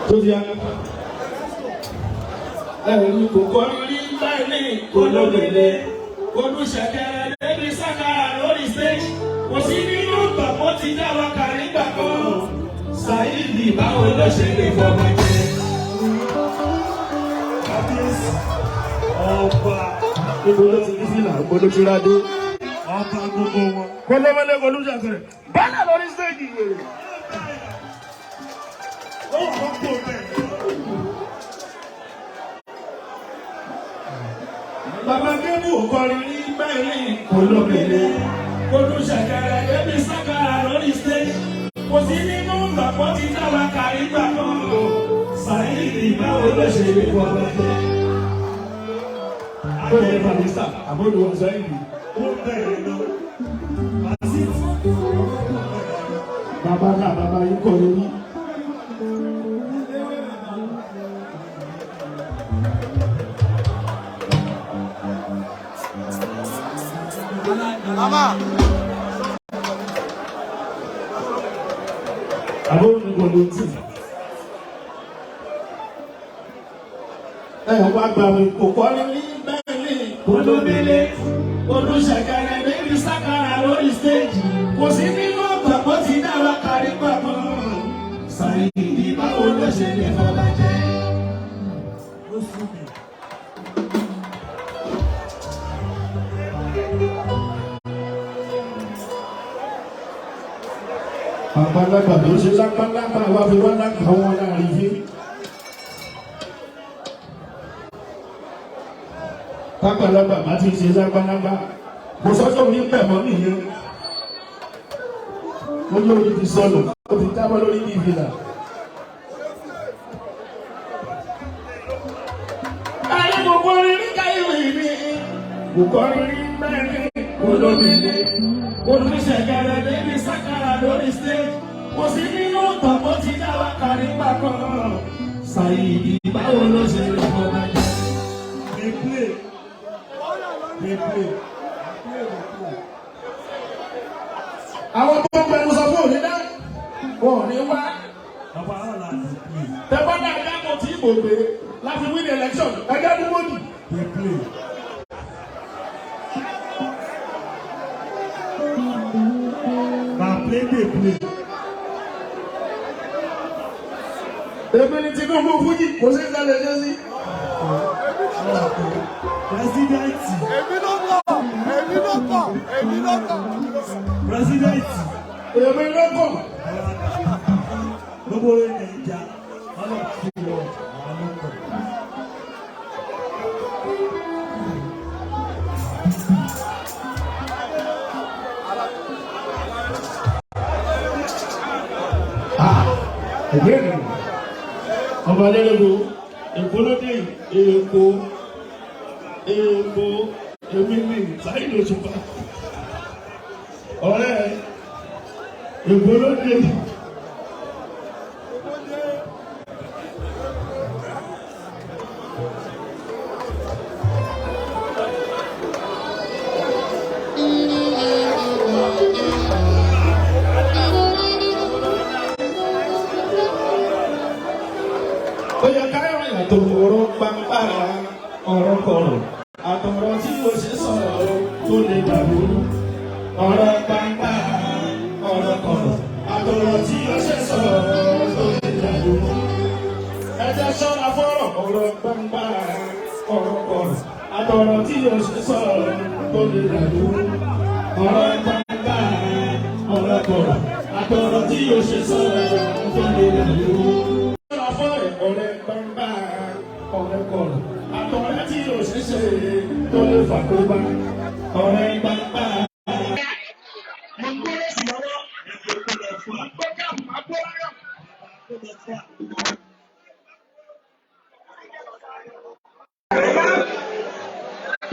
tó di àná. Ẹ̀rù kò kọ́ rí báyìí olóbèlè olùṣèkèrè débi sákàrà lórí stage kò sí nínú tọ̀pọ̀ ti dá wa kàrí gbà kan Saidi báwo ló ṣe lè fọmọ jẹ. Kábíyèsí ọba Ibo ló ti ní sílà olóṣèlú ọba gbogbo wọn. kọlọmọlẹ olùṣèkèrè bọ́lá lórí stage yìí. Ó kọ́ kó bẹ́ẹ̀. Bàbá Kébù kọrin ní báyìí olóbèlè olùṣèkèrè débi sákàrà lórí stage kò sí nínú tọ̀pọ̀ ti dá wa kàrí gbà kan Saidi báwo ló ṣe lè fọmọ jẹ. Bẹ́ẹ̀ Barista àbọ̀dù wọn Saidi. Ó bẹ̀rẹ̀ lọ. Bàtìtì. Bàbá náà bàbá yìí kọ́ lórí. Mama. Àbọ̀dù ní kọ́ lórí. Wá gbà mí kò kọ́ ní bẹ́ẹ̀ni olóbèlè olùṣèkèrè débi sákàrà lórí stage kò sí nínú ọ̀pọ̀ tí dára kárí pàpọ̀ Saidi báwo ló ṣe lè fọwọ́ jẹ. Ó sùn mí. Àgbàlagbà tó ṣe lápálápá wá fi wá lágbà wọn láàrin yé. Lápálápá má ti ṣe lápálápá kò sọ́jọ́ ní pẹ̀mọ́ nìyẹn. Mo ní orí ti sọnù ó ti jábọ́ lórí ní ìfìlà. Ayé mo kọ́ rí káyìwé mi. Mo kọ́ rí mẹ́rin olóbèlè olùṣèkèrè débi sákàrà lórí stage kò sí nínú tọ̀pọ̀ tí dá wa kàrí pàkọ́ Saidi báwo ló ṣe lè fọwọ́ jẹ. They play. They play. Àwọn tó ń pẹ̀lú sọ fún òní dá wọn ò ní wá. Bàbá àwọn là ń play. Tẹ́gbọ́n náà dákọ̀ tí ìbò gbé láti win election ẹgbẹ́ dúró. They play. Play, they play. Èmi ni Tinubu Fújì kò sí ìsàlẹ̀ jẹ́ sí. Presidency. Èmi ló kọ̀. Presidency. Èmi ló kọ̀. Gbogbo Nàìjíríà ọlọ́pàá ti wọ̀ àwọn ọkọ̀. Ìbéèrè ọba lẹ́lẹ́gbò ìpolódé èèpo èmi ní Saidi Òṣùpá ọ̀rẹ́ ìpolódé. Àtọ̀rọ̀ pàmpára ọ̀rọ̀ kọ̀rọ̀ àtọ̀rọ̀ tí o ṣe sọ̀rọ̀ tó lè dàrú ọ̀rọ̀ pàmpára ọ̀rọ̀ kọ̀rọ̀ àtọ̀rọ̀ tí o ṣe sọ̀rọ̀ tó lè dàrú. Ẹ jẹ́ ṣọ́ra fọ́rọ̀ ọ̀rọ̀ pàmpára ọ̀rọ̀ kọ̀rọ̀ àtọ̀rọ̀ tí o ṣe sọ̀rọ̀ tó lè dàrú ọ̀rọ̀ pàmpára ọ̀rọ̀ kọ̀rọ̀ àtọ̀rọ̀ tí o ṣe sọ̀rọ̀ tó lè dàrú. Ọ̀rẹ́ pàmpára ọ̀rẹ́kọ̀rọ̀ àtọ̀rẹ́ tí yóò ṣeéṣe tó lè fàkóbá ọ̀rẹ́ gbàgbà. Mo ń gbọ́dọ̀ sí ọwọ́ ìgbòkúlẹ̀ fún àgbẹ̀kẹ́ àgbọ̀láyọ̀.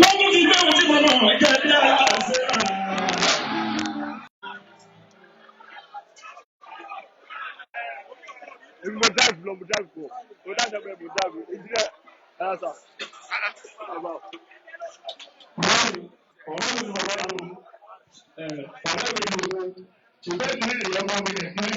Wọ́n mú ti gbé ohun tí mo mọ̀ ẹ̀jẹ̀ bí ara ṣe rà. Èmi mo dáàbò lọ mo dáàbò kọ mo dáàbò bẹ́ẹ̀ mo dáàbò ìdílé ẹ̀rọ sà. Ọ̀rọ̀ mi sọ̀rọ̀ lọ́wọ́ pàdé mi lò ṣùgbọ́n ìdílé ìyá ọmọ mi nìkan.